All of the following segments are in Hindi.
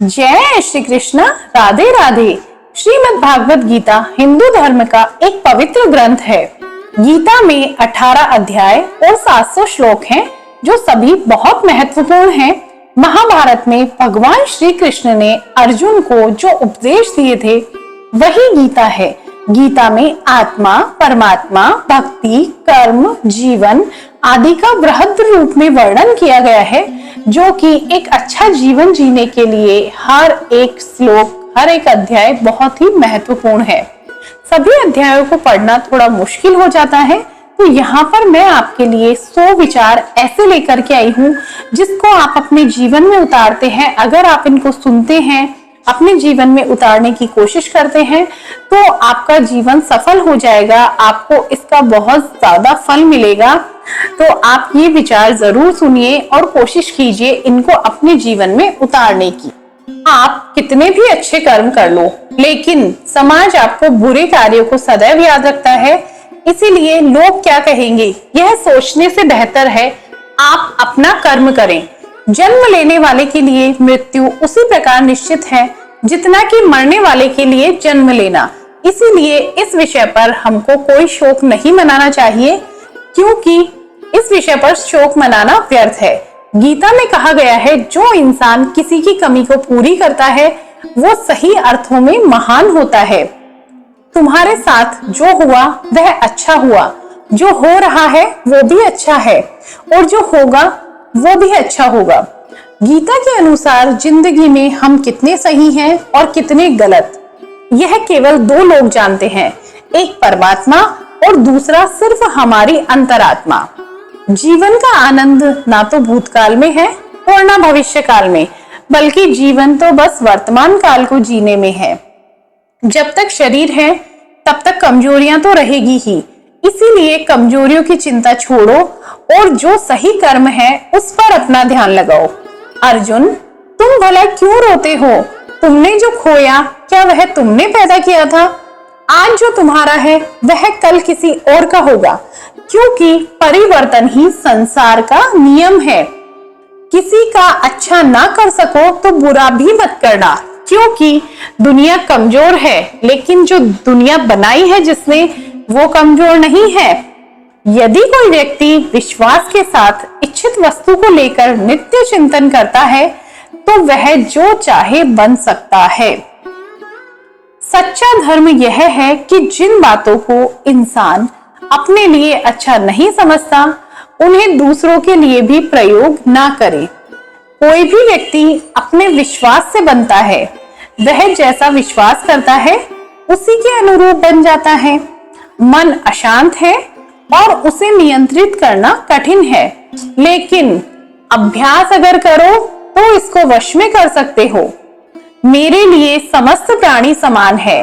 जय श्री कृष्ण। राधे राधे। श्रीमद् भागवत गीता हिंदू धर्म का एक पवित्र ग्रंथ है। गीता में 18 अध्याय और 700 श्लोक हैं, जो सभी बहुत महत्वपूर्ण हैं। महाभारत में भगवान श्री कृष्ण ने अर्जुन को जो उपदेश दिए थे वही गीता है। गीता में आत्मा, परमात्मा, भक्ति, कर्म, जीवन आदि का बृहद रूप में वर्णन किया गया है, जो कि एक अच्छा जीवन जीने के लिए हर एक श्लोक, हर एक अध्याय बहुत ही महत्वपूर्ण है। सभी अध्यायों को पढ़ना थोड़ा मुश्किल हो जाता है, तो यहाँ पर मैं आपके लिए 100 विचार ऐसे लेकर के आई हूँ जिसको आप अपने जीवन में उतारते हैं। अगर आप इनको सुनते हैं, अपने जीवन में उतारने की कोशिश करते हैं, तो आपका जीवन सफल हो जाएगा। आपको इसका बहुत ज्यादा फल मिलेगा। तो आप ये विचार जरूर सुनिए और कोशिश कीजिए इनको अपने जीवन में उतारने की। आप कितने भी अच्छे कर्म कर लो, लेकिन समाज आपको बुरे कार्यों को सदैव याद रखता है। इसीलिए लोग क्या कहेंगे, यह सोचने से बेहतर है आप अपना कर्म करें। जन्म लेने वाले के लिए मृत्यु उसी प्रकार निश्चित है जितना कि मरने वाले के लिए जन्म लेना। इसीलिए इस विषय पर हमको कोई शोक नहीं मनाना चाहिए, क्योंकि इस विषय पर शोक मनाना व्यर्थ है। गीता में कहा गया है, जो इंसान किसी की कमी को पूरी करता है वो सही अर्थों में महान होता है। तुम्हारे साथ जो हुआ वह अच्छा हुआ, जो हो रहा है वो भी अच्छा है, और जो होगा वो भी अच्छा होगा। गीता के अनुसार जिंदगी में हम कितने सही हैं और कितने गलत, यह केवल 2 लोग जानते हैं, एक परमात्मा और दूसरा सिर्फ हमारी अंतरात्मा। जीवन का आनंद ना तो भूतकाल में है और ना भविष्य काल में, बल्कि जीवन तो बस वर्तमान काल को जीने में है। जब तक शरीर है तब तक कमजोरियां तो रहेगी ही। इसीलिए कमजोरियों की चिंता छोड़ो और जो सही कर्म है उस पर अपना ध्यान लगाओ। अर्जुन, तुम भला क्यों रोते हो? तुमने जो खोया क्या वह तुमने पैदा किया था? आज जो तुम्हारा है वह कल किसी और का होगा, क्योंकि परिवर्तन ही संसार का नियम है। किसी का अच्छा ना कर सको तो बुरा भी मत करना, क्योंकि दुनिया कमजोर है, लेकिन जो दुनिया बनाई है जिसने, वो कमजोर नहीं है। यदि कोई व्यक्ति विश्वास के साथ इच्छित वस्तु को लेकर नित्य चिंतन करता है तो वह जो चाहे बन सकता है। सच्चा धर्म यह है कि जिन बातों को इंसान अपने लिए अच्छा नहीं समझता, उन्हें दूसरों के लिए भी प्रयोग ना करे। कोई भी व्यक्ति अपने विश्वास से बनता है, वह जैसा विश्वास करता है उसी के अनुरूप बन जाता है। मन अशांत है और उसे नियंत्रित करना कठिन है, लेकिन अभ्यास अगर करो तो इसको वश में कर सकते हो। मेरे लिए समस्त प्राणी समान है,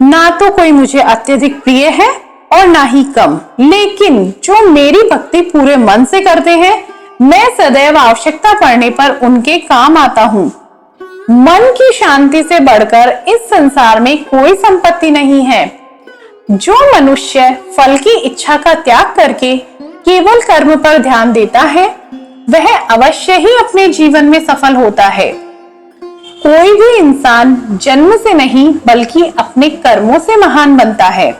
ना तो कोई मुझे अत्यधिक प्रिय है और ना ही कम, लेकिन जो मेरी भक्ति पूरे मन से करते हैं, मैं सदैव आवश्यकता पड़ने पर उनके काम आता हूँ। मन की शांति से बढ़कर इस संसार में कोई संपत्ति नहीं है। जो मनुष्य फल की इच्छा का त्याग करके केवल कर्म पर ध्यान देता है, वह अवश्य ही अपने जीवन में सफल होता है। कोई भी इंसान जन्म से नहीं बल्कि अपने कर्मों से महान बनता है।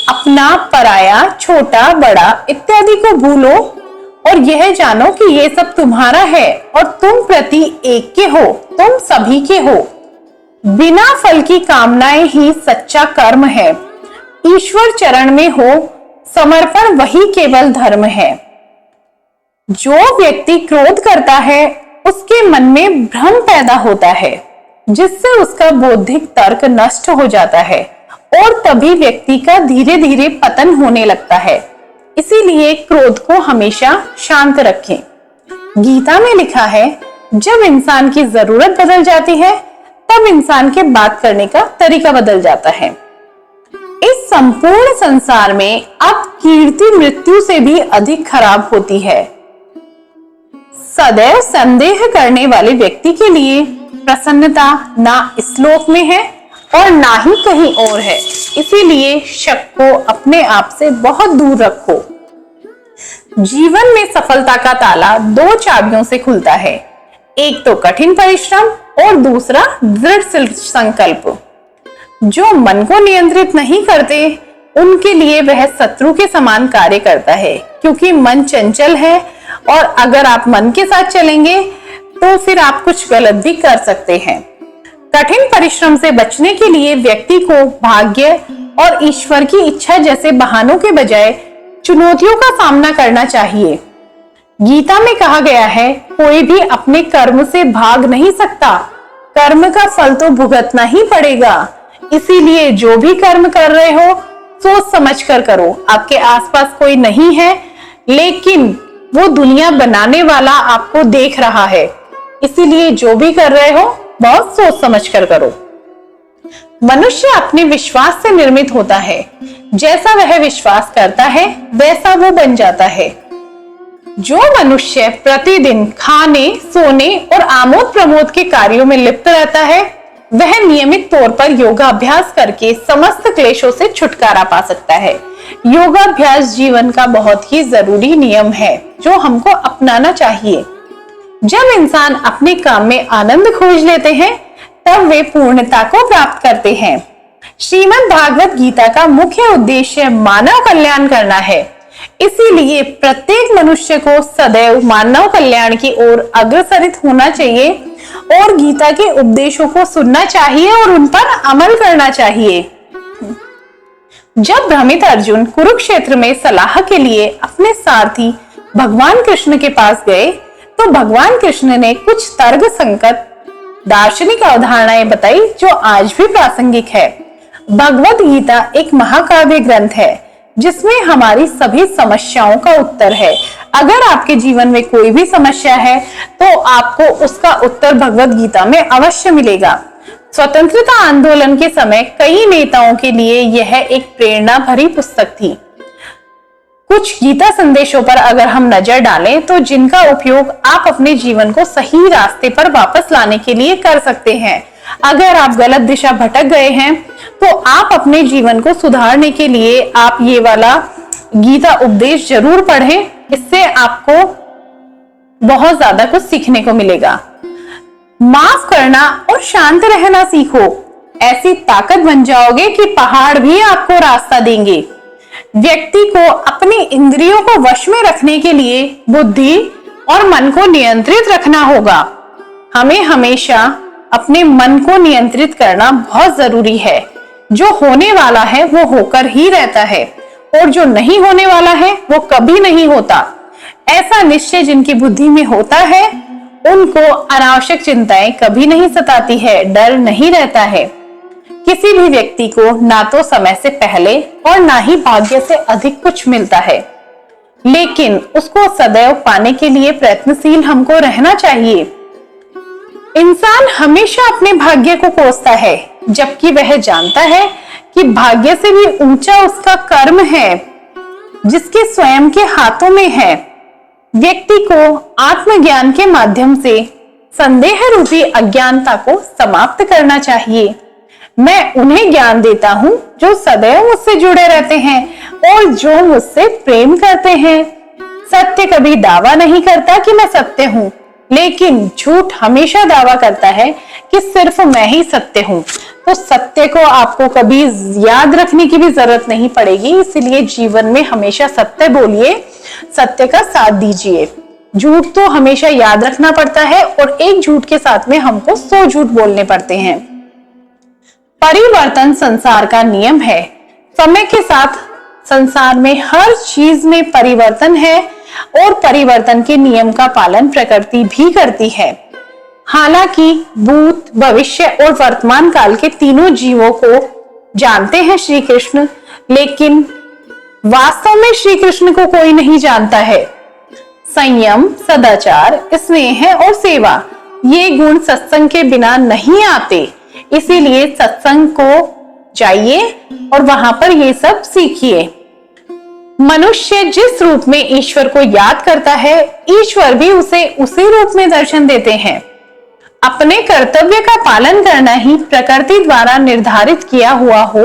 अपना, पराया, छोटा, बड़ा इत्यादि को भूलो और यह जानो कि ये सब तुम्हारा है और तुम प्रति एक के हो, तुम सभी के हो। बिना फल की कामनाएं ही सच्चा कर्म है। ईश्वर चरण में हो समर्पण, वही केवल धर्म है। जो व्यक्ति क्रोध करता है उसके मन में भ्रम पैदा होता है, जिससे उसका बौद्धिक तर्क नष्ट हो जाता है और तभी व्यक्ति का धीरे धीरे पतन होने लगता है। इसीलिए क्रोध को हमेशा शांत रखें। गीता में लिखा है, जब इंसान की जरूरत बदल जाती है तब इंसान के बात करने का तरीका बदल जाता है। इस संपूर्ण संसार में अब कीर्ति मृत्यु से भी अधिक खराब होती है। सदैव संदेह करने वाले व्यक्ति के लिए प्रसन्नता ना इस लोक में है और ना ही कहीं और है। इसीलिए शक को अपने आप से बहुत दूर रखो। जीवन में सफलता का ताला 2 चाबियों से खुलता है, एक तो कठिन परिश्रम और दूसरा दृढ़ संकल्प। जो मन को नियंत्रित नहीं करते उनके लिए वह शत्रु के समान कार्य करता है, क्योंकि मन चंचल है और अगर आप मन के साथ चलेंगे तो फिर आप कुछ गलत भी कर सकते हैं। कठिन परिश्रम से बचने के लिए व्यक्ति को भाग्य और ईश्वर की इच्छा जैसे बहानों के बजाय चुनौतियों का सामना करना चाहिए। गीता में कहा गया है, कोई भी अपने कर्म से भाग नहीं सकता, कर्म का फल तो भुगतना ही पड़ेगा। इसीलिए जो भी कर्म कर रहे हो सोच समझ कर करो। आपके आसपास कोई नहीं है, लेकिन वो दुनिया बनाने वाला आपको देख रहा है, इसीलिए जो भी कर रहे हो बहुत सोच समझ कर करो। मनुष्य अपने विश्वास से निर्मित होता है, जैसा वह विश्वास करता है वैसा वो बन जाता है। जो मनुष्य प्रतिदिन खाने, सोने और आमोद प्रमोद के कार्यों में लिप्त रहता है वह नियमित तौर पर योगाभ्यास करके समस्त क्लेशों से छुटकारा पा सकता है। योगाभ्यास जीवन का बहुत ही जरूरी नियम है जो हमको अपनाना चाहिए। जब इंसान अपने काम में आनंद खोज लेते हैं तब वे पूर्णता को प्राप्त करते हैं। श्रीमद् भागवत गीता का मुख्य उद्देश्य मानव कल्याण करना है, इसीलिए प्रत्येक मनुष्य को सदैव मानव कल्याण की ओर अग्रसरित होना चाहिए और गीता के उपदेशों को सुनना चाहिए और उन पर अमल करना चाहिए। जब भ्रमित अर्जुन कुरुक्षेत्र में सलाह के लिए अपने सारथी भगवान कृष्ण के पास गए तो भगवान कृष्ण ने कुछ तर्क संगत दार्शनिक अवधारणाएं बताई जो आज भी प्रासंगिक है। भगवत गीता एक महाकाव्य ग्रंथ है जिसमें हमारी सभी समस्याओं का उत्तर है। अगर आपके जीवन में कोई भी समस्या है तो आपको उसका उत्तर भगवत गीता में अवश्य मिलेगा। स्वतंत्रता आंदोलन के समय कई नेताओं के लिए यह एक प्रेरणा भरी पुस्तक थी। कुछ गीता संदेशों पर अगर हम नजर डालें तो जिनका उपयोग आप अपने जीवन को सही रास्ते पर वापस लाने के लिए कर सकते हैं। अगर आप गलत दिशा भटक गए हैं तो आप अपने जीवन को सुधारने के लिए आप ये वाला गीता उपदेश जरूर पढ़ें, इससे आपको बहुत ज्यादा कुछ सीखने को मिलेगा। माफ करना और शांत रहना सीखो, ऐसी ताकत बन जाओगे कि पहाड़ भी आपको रास्ता देंगे। व्यक्ति को अपनी इंद्रियों को वश में रखने के लिए बुद्धि और मन को नियंत्रित रखना होगा। हमें हमेशा अपने मन को नियंत्रित करना बहुत जरूरी है। जो होने वाला है वो होकर ही रहता है और जो नहीं होने वाला है वो कभी नहीं होता। ऐसा निश्चय जिनकी बुद्धि में होता है उनको अनावश्यक चिंताएं कभी नहीं सताती है, डर नहीं रहता है। किसी भी व्यक्ति को ना तो समय से पहले और ना ही भाग्य से अधिक कुछ मिलता है, लेकिन उसको सदैव पाने के लिए प्रयत्नशील हमको रहना चाहिए। इंसान हमेशा अपने भाग्य को कोसता है, जबकि वह जानता है कि भाग्य से भी ऊंचा उसका कर्म है जिसके स्वयं के हाथों में है। व्यक्ति को आत्मज्ञान के माध्यम से संदेह रूपी अज्ञानता को समाप्त करना चाहिए। मैं उन्हें ज्ञान देता हूँ जो सदैव मुझसे जुड़े रहते हैं और जो मुझसे प्रेम करते हैं। सत्य कभी दावा नहीं करता कि मैं सत्य हूँ, लेकिन झूठ हमेशा दावा करता है कि सिर्फ मैं ही सत्य हूँ। तो सत्य को आपको कभी याद रखने की भी जरूरत नहीं पड़ेगी, इसलिए जीवन में हमेशा सत्य बोलिए, सत्य का साथ दीजिए। झूठ तो हमेशा याद रखना पड़ता है और एक झूठ के साथ में हमको 100 झूठ बोलने पड़ते हैं। परिवर्तन संसार का नियम है। समय के साथ संसार में हर चीज में परिवर्तन है और परिवर्तन के नियम का पालन प्रकृति भी करती है। हालांकि भूत, भविष्य और वर्तमान काल के तीनों जीवों को जानते हैं श्री कृष्ण, लेकिन वास्तव में श्री कृष्ण को कोई नहीं जानता है। संयम, सदाचार, स्नेह और सेवा ये गुण सत्संग के बिना नहीं आते, इसीलिए सत्संग को जाइए और वहां पर ये सब सीखिए। मनुष्य जिस रूप में ईश्वर को याद करता है, ईश्वर भी उसे उसी रूप में दर्शन देते हैं। अपने कर्तव्य का पालन करना ही प्रकृति द्वारा निर्धारित किया हुआ हो,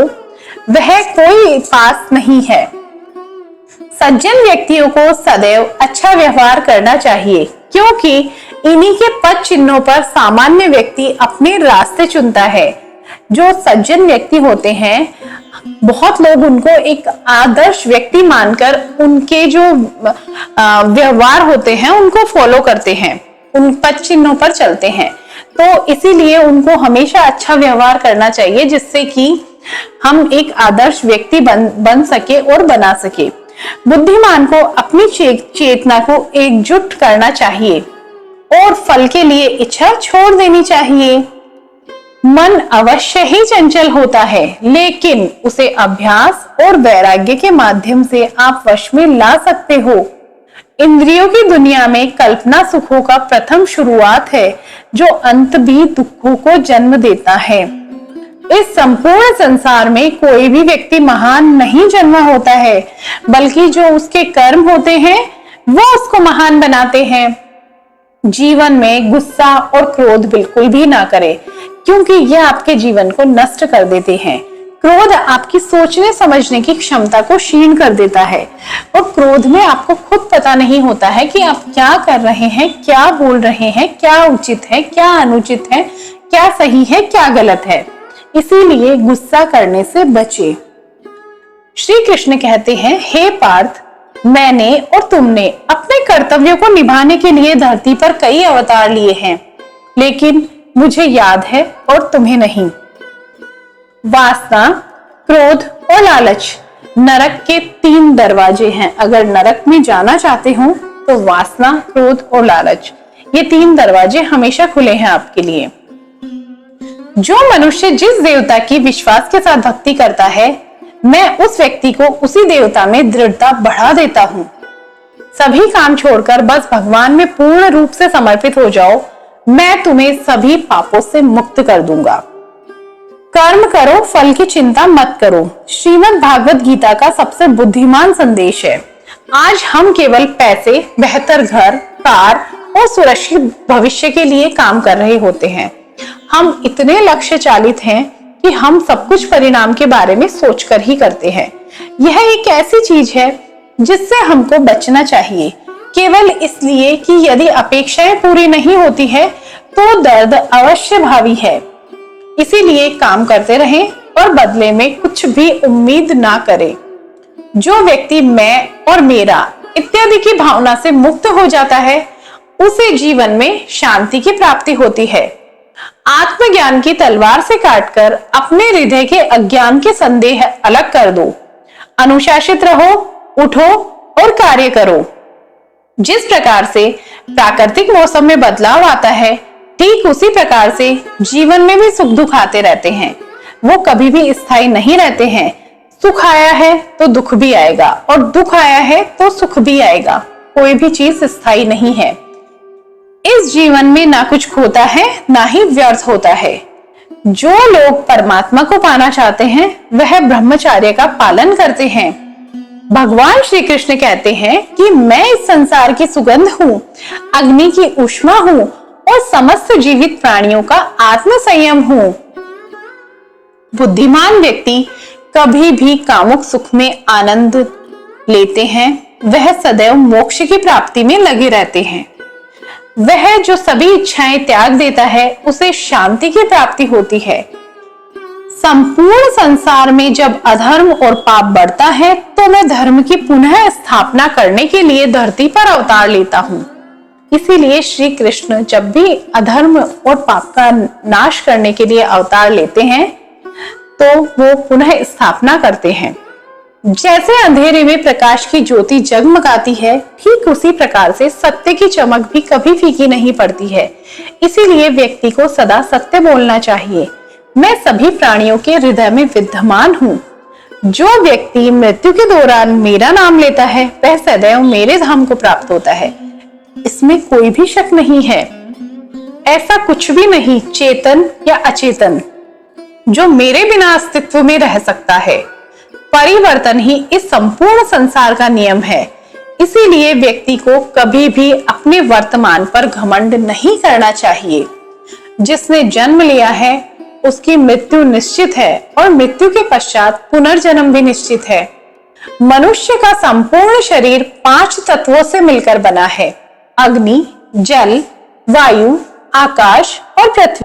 वह कोई पास नहीं है। सज्जन व्यक्तियों को सदैव अच्छा व्यवहार करना चाहिए, क्योंकि इन्हीं के पद चिन्हों पर सामान्य व्यक्ति अपने रास्ते चुनता है। जो सज्जन व्यक्ति होते हैं, बहुत लोग उनको एक आदर्श व्यक्ति मानकर उनके जो व्यवहार होते हैं उनको फॉलो करते हैं, उन पद चिन्हों पर चलते हैं। तो इसीलिए उनको हमेशा अच्छा व्यवहार करना चाहिए, जिससे कि हम एक आदर्श व्यक्ति बन सके और बना सके। बुद्धिमान को अपनी चेतना को एकजुट करना चाहिए और फल के लिए इच्छा छोड़ देनी चाहिए। मन अवश्य ही चंचल होता है, लेकिन उसे अभ्यास और वैराग्य के माध्यम से आप वश में ला सकते हो। इंद्रियों की दुनिया में कल्पना सुखों का प्रथम शुरुआत है, जो अंत भी दुखों को जन्म देता है। इस संपूर्ण संसार में कोई भी व्यक्ति महान नहीं जन्मा होता है, बल्कि जो उसके कर्म होते हैं वो उसको महान बनाते हैं। जीवन में गुस्सा और क्रोध बिल्कुल भी ना करें, क्योंकि यह आपके जीवन को नष्ट कर देते हैं। क्रोध आपकी सोचने समझने की क्षमता को क्षीण कर देता है, और क्रोध में आपको खुद पता नहीं होता है कि आप क्या कर रहे हैं, क्या बोल रहे हैं, क्या उचित है, क्या अनुचित है, क्या सही है, क्या गलत है। इसीलिए गुस्सा करने से बचे। श्री कृष्ण कहते हैं, हे पार्थ, मैंने और तुमने अपने कर्तव्यों को निभाने के लिए धरती पर कई अवतार लिए हैं, लेकिन मुझे याद है और तुम्हें नहीं। वासना, क्रोध और लालच नरक के 3 दरवाजे हैं। अगर नरक में जाना चाहते हो तो वासना, क्रोध और लालच, ये 3 दरवाजे हमेशा खुले हैं आपके लिए। जो मनुष्य जिस देवता की विश्वास के साथ भक्ति करता है, मैं उस व्यक्ति को उसी देवता में दृढ़ता बढ़ा देता हूँ। सभी काम छोड़कर बस भगवान में पूर्ण रूप से समर्पित हो जाओ, मैं तुम्हें सभी पापों से मुक्त कर दूंगा। कर्म करो, फल की चिंता मत करो, श्रीमद् भागवत गीता का सबसे बुद्धिमान संदेश है। आज हम केवल पैसे, बेहतर घर, कार और सुरक्षित भविष्य के लिए काम कर रहे होते हैं। हम इतने लक्ष्य चालित हैं कि हम सब कुछ परिणाम के बारे में सोचकर ही करते हैं। यह एक ऐसी चीज है जिससे हमको बचना चाहिए, केवल इसलिए कि यदि अपेक्षाएं पूरी नहीं होती है तो दर्द अवश्य भावी है। इसीलिए काम करते रहें और बदले में कुछ भी उम्मीद ना करें। जो व्यक्ति मैं और मेरा इत्यादि की भावना से मुक्त हो जाता है, उसे जीवन में शांति की प्राप्ति होती है। आत्मज्ञान की तलवार से काटकर अपने हृदय के अज्ञान के संदेह अलग कर दो। अनुशासित रहो, उठो और कार्य करो। जिस प्रकार से प्राकृतिक मौसम में बदलाव आता है, ठीक उसी प्रकार से जीवन में भी सुख दुख आते रहते हैं। वो कभी भी स्थायी नहीं रहते हैं। सुख आया है तो दुख भी आएगा, और दुख आया है तो सुख भी आएगा। कोई भी चीज स्थायी नहीं है। इस जीवन में ना कुछ खोता है, ना ही व्यर्थ होता है। जो लोग परमात्मा को पाना चाहते हैं, वह ब्रह्मचर्य का पालन करते हैं। भगवान श्री कृष्ण कहते हैं कि मैं इस संसार की सुगंध हूँ, अग्नि की ऊष्मा हूँ और समस्त जीवित प्राणियों का आत्म संयम हूँ। बुद्धिमान व्यक्ति कभी भी कामुक सुख में आनंद लेते हैं। वह सदैव मोक्ष की प्राप्ति में लगे रहते हैं। वह जो सभी इच्छाएं त्याग देता है, उसे शांति की प्राप्ति होती है। संपूर्ण संसार में जब अधर्म और पाप बढ़ता है, तो मैं धर्म की पुनः स्थापना करने के लिए धरती पर अवतार लेता हूँ। इसीलिए श्री कृष्ण जब भी अधर्म और पाप का नाश करने के लिए अवतार लेते हैं, तो वो पुनः स्थापना करते हैं। जैसे अंधेरे में प्रकाश की ज्योति जगमगाती है, ठीक उसी प्रकार से सत्य की चमक भी कभी फीकी नहीं पड़ती है। इसीलिए व्यक्ति को सदा सत्य बोलना चाहिए। मैं सभी प्राणियों के हृदय में विद्यमान हूँ। जो व्यक्ति मृत्यु के दौरान मेरा नाम लेता है, वह सदैव मेरे धाम को प्राप्त होता है। इसमें कोई भी शक नहीं है। ऐसा कुछ भी नहीं, चेतन या अचेतन, जो मेरे बिना अस्तित्व में रह सकता है। परिवर्तन ही इस संपूर्ण संसार का नियम है। इसीलिए व्यक्ति को कभी भी अपने वर्तमान पर घमंड नहीं करना चाहिए। जिसने जन्म लिया है, उसकी मृत्यु निश्चित है, और मृत्यु के पश्चात पुनर्जन्म भी निश्चित है। मनुष्य का संपूर्ण शरीर 5 तत्वों से मिलकर बना है: अग्नि, जल, वायु, आकाश और पृथ्वी।